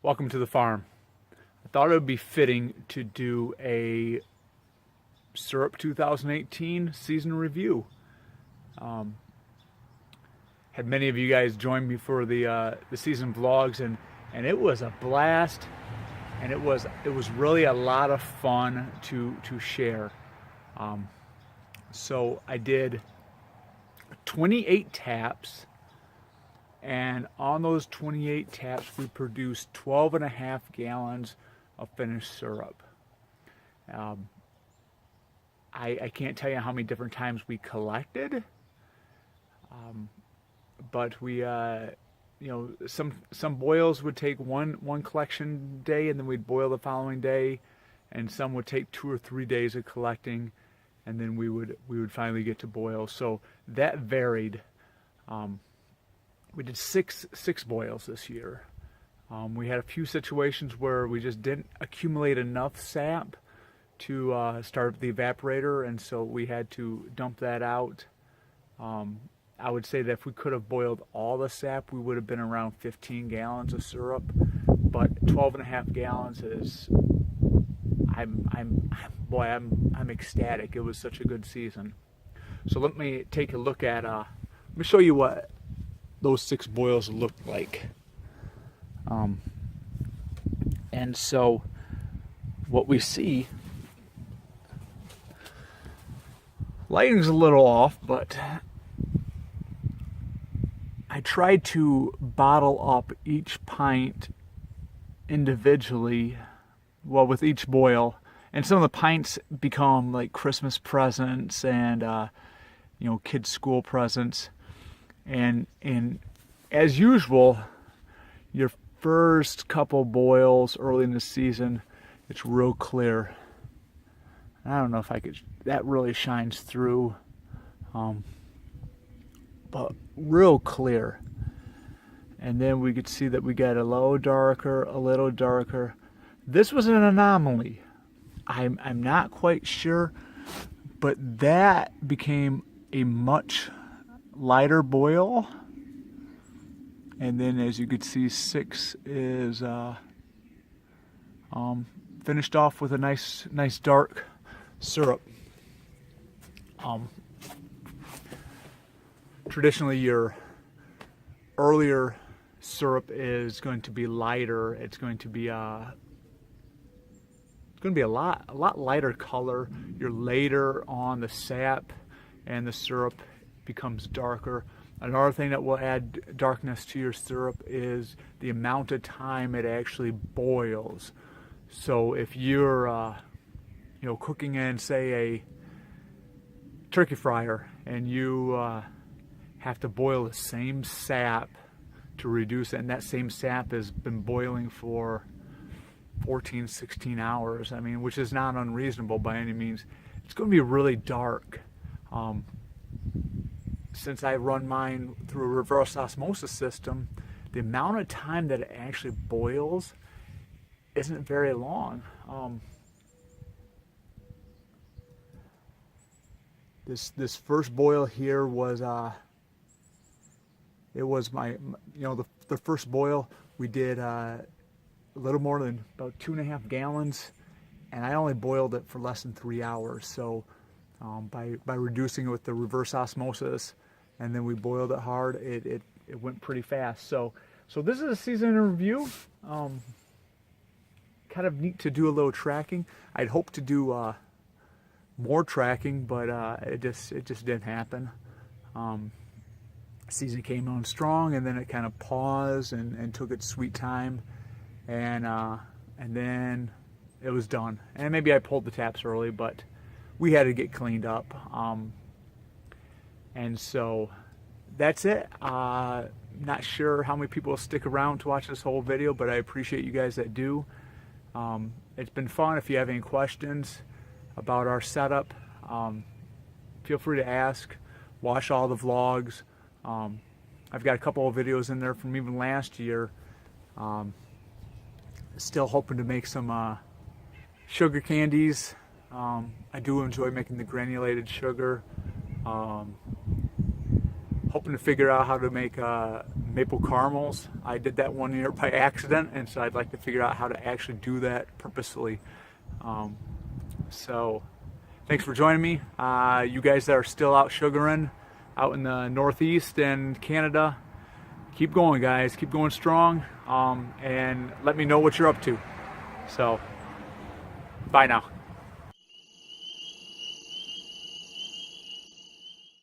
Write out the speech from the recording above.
Welcome to the farm. I thought it would be fitting to do a Syrup 2018 season review. Had many of you guys join me for the season vlogs, and it was a blast, and it was really a lot of fun to share. So I did 28 taps. And on those 28 taps, we produced 12.5 gallons of finished syrup. I can't tell you how many different times we collected, but we, some boils would take one collection day, and then we'd boil the following day, and some would take 2 or 3 days of collecting, and then we would finally get to boil. So that varied. We did six boils this year. We had a few situations where we just didn't accumulate enough sap to start the evaporator, and so we had to dump that out. I would say that if we could have boiled all the sap, we would have been around 15 gallons of syrup. But 12.5 gallons is, I'm ecstatic. It was such a good season. So let me take a look at. Let me show you what those 6 boils looked like. And so what we see, lighting's a little off, but I tried to bottle up each pint individually, well, with each boil, and some of the pints become like Christmas presents and kids' school presents. And as usual, your first couple boils early in the season, it's real clear. I don't know if that really shines through, but real clear. And then we could see that we got a little darker. This was an anomaly. I'm not quite sure, but that became a much lighter boil, and then as you could see, 6 is finished off with a nice dark syrup. Traditionally, your earlier syrup is going to be lighter. It's going to be a lot lighter color. You're later on the sap, and the syrup becomes darker. Another thing that will add darkness to your syrup is the amount of time it actually boils. So if you're cooking in, say, a turkey fryer, and you have to boil the same sap to reduce it, and that same sap has been boiling for 14, 16 hours, which is not unreasonable by any means, it's going to be really dark. Since I run mine through a reverse osmosis system, the amount of time that it actually boils isn't very long. This first boil here was it was the first boil. We did a little more than about 2.5 gallons, and I only boiled it for less than 3 hours. So by reducing it with the reverse osmosis, and then we boiled it hard, it went pretty fast. So this is a season in review. Kind of neat to do a little tracking. I'd hoped to do more tracking, but it just didn't happen. Season came on strong, and then it kind of paused and took its sweet time, and then it was done. And maybe I pulled the taps early, but we had to get cleaned up. And so that's it. Not sure how many people will stick around to watch this whole video, but I appreciate you guys that do. It's been fun. If you have any questions about our setup, feel free to ask. Watch all the vlogs. I've got a couple of videos in there from even last year. Still hoping to make some sugar candies. I do enjoy making the granulated sugar. Hoping to figure out how to make maple caramels. I did that one year by accident, and so I'd like to figure out how to actually do that purposefully. So thanks for joining me. You guys that are still out sugaring out in the Northeast and Canada, keep going, guys. Keep going strong, and let me know what you're up to. So bye now.